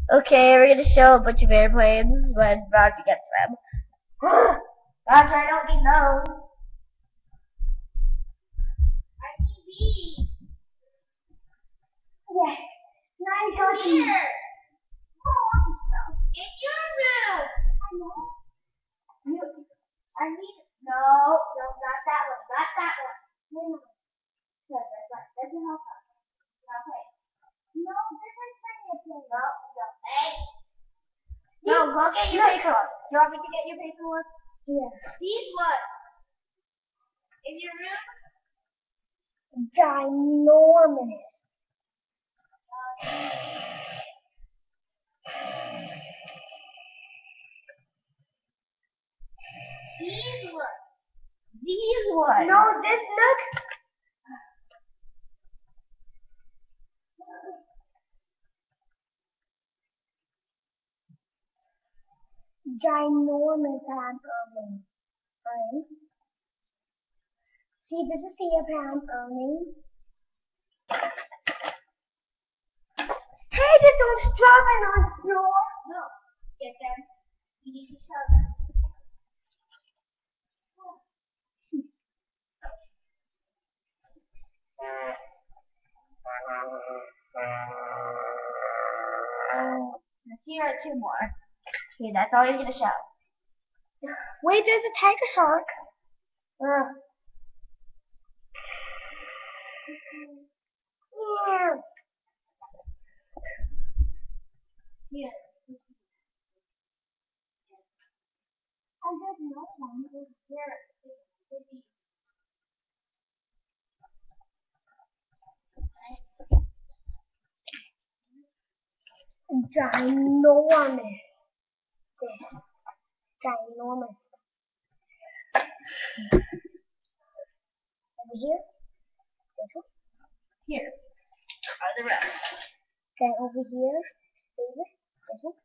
Okay, we're gonna show a bunch of airplanes when Roger gets them. Roger, I don't need those. I need these. Yes. Now I got here. In your room. I know. I need no, not that one, not that one. No. Good, that's right. Doesn't help us. Okay. No, this is plenty of plane. No. Hey. No, go get your paperwork. Do you want me to get your paperwork? Yeah. These what? In your room? Ginormous. These ones. These ones. No, this look. Ginormous airplane. Right? See, this is the airplane. Hey, there's someone dropping on the floor. No, get them. You need to show them. Here are two more. Okay, that's all you're gonna show. Wait, there's a tiger shark. Here. And there's another one over here. Ginormous. This. Ginormous. Over here. This one. Here. Are the rest. Then over here. This one.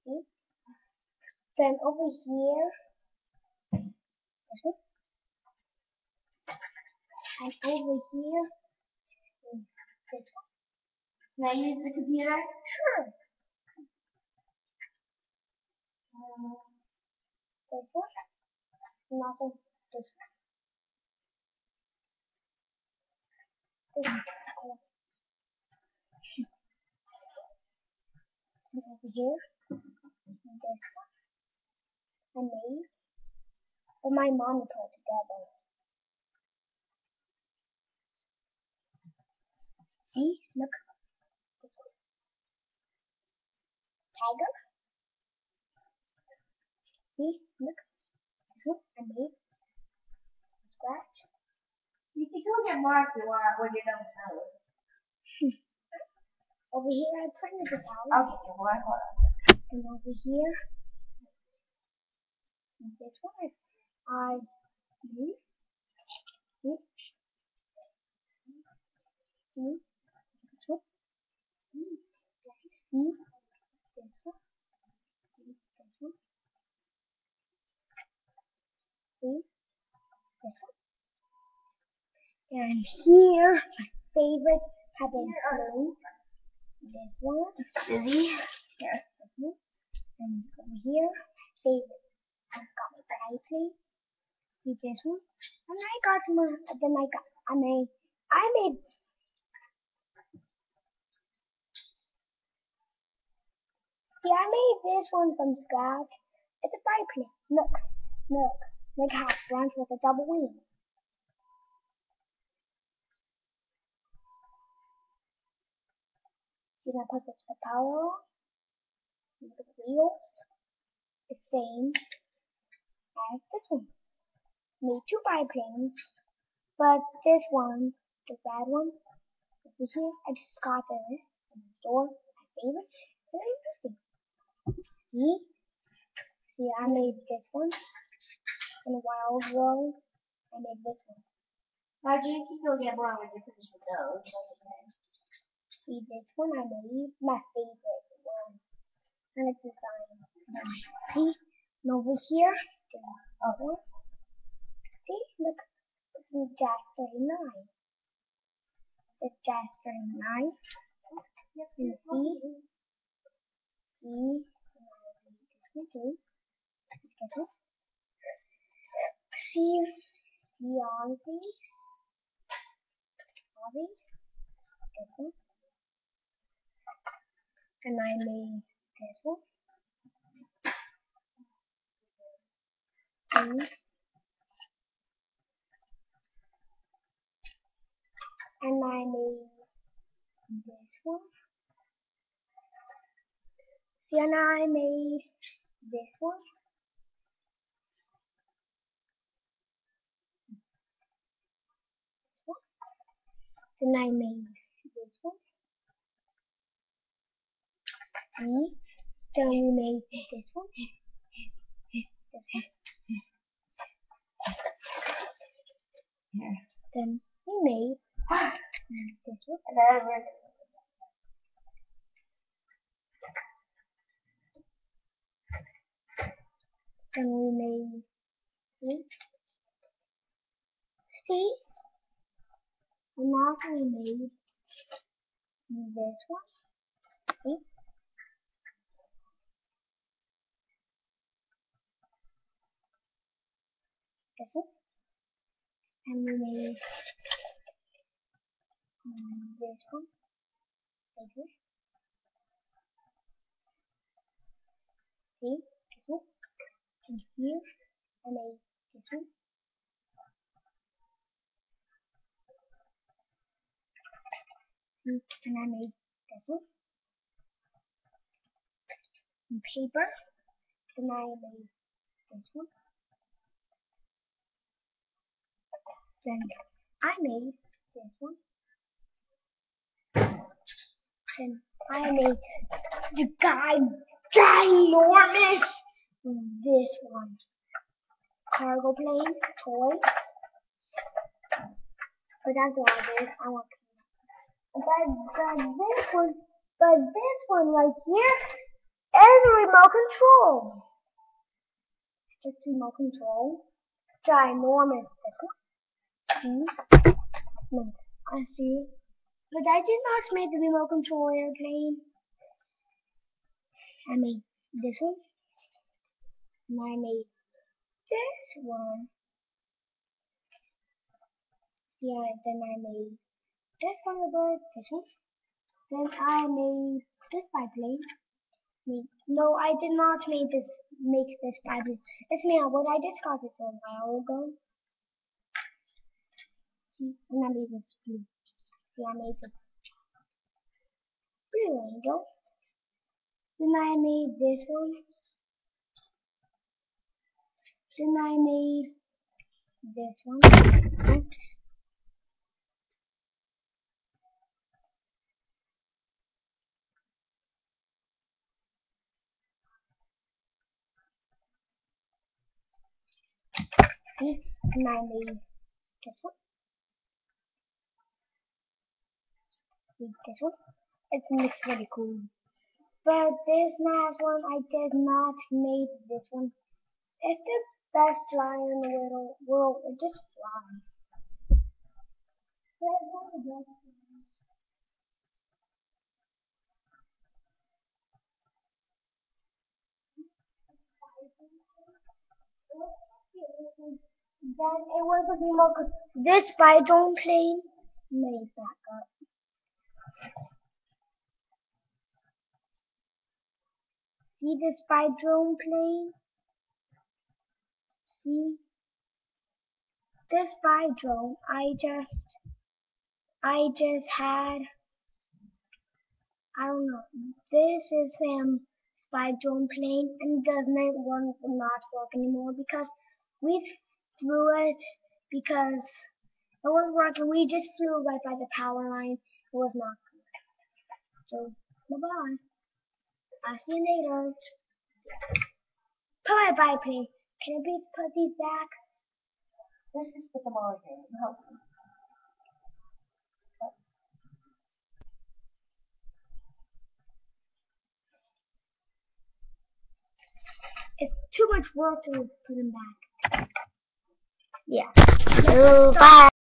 See? Then over here. This one. And over here. This one. Can I use the computer? Sure. This one. And also this one. And over here. And this one. I made. But my mom put it together. See? Look. Tiger. See? Look. This one I made. Scratch. You can go get more if you want when you don't know. Over here I printed this out. I'll get you more. Hold on. And over here. And this one I made. See? See? This one. See? This one. See? This one. See? This one. And here, my favorite cabin balloon. This one, Susie. Here, this one. And over here, favorite. I've got my biplane. See this one. And I got my. Then I made. See, I made this one from scratch. It's a biplane. Look. Look how it runs with a double wing. See, I put this propeller on. The wheels. The same as this one. Made two biplanes, but this one, the red one, over here, I just got this in the store. My favorite. Very interesting. See, I made this one. In a wild world, I made this one. Now, do you think you'll get more when you finish with those? That's okay. See, this one I made my favorite one. And it's designed. See, and over here, there's other. See, look, this is Jack 39. It's Jack 39. You see, This one too. Guess what? See, all these. This one. And I made this one. And I made this one. See, and I made this one. Then I made this one. See? Then we made this one. Then we made this one. Then we made this. See? And now we made this one. See? This one. And we made this one. This one. See? This one. And here I made this one. See? And I made this one. And paper. Then I made this one. Then I made this one. Then I made the ginormous this one. Cargo plane toy. But that's all it is. I want but this one right here is a remote control. It's remote control. Ginormous this one. I see. But I did not make the remote control airplane. I made this one. And I made this one. Yeah, then I made this Thunderbird, this one. Then I made this biplane. No, I did not make this biplane. It's me, but I just got this a while ago. See, and I made this blue. See, I made this blue angel. Then I made this one. Then I made this one. Oops. See? And I made this one. See, this one. It looks really cool. But this last one, I did not make this one. It's the best flyer in the world. It just flies. But it's not the best flyer. Then it was a remote. This Spydrone plane made back up. See this Spydrone plane? See? This Spydrone, I just had, I don't know, this is Spydrone plane, and does not work anymore because we threw it because it was working. We just flew right by the power line. It was not good. So, bye-bye. I'll see you later. Put my biplane. Can I please put these back? Let's just put them all again. Help me. It's too much work to put them back. Yeah. Bye.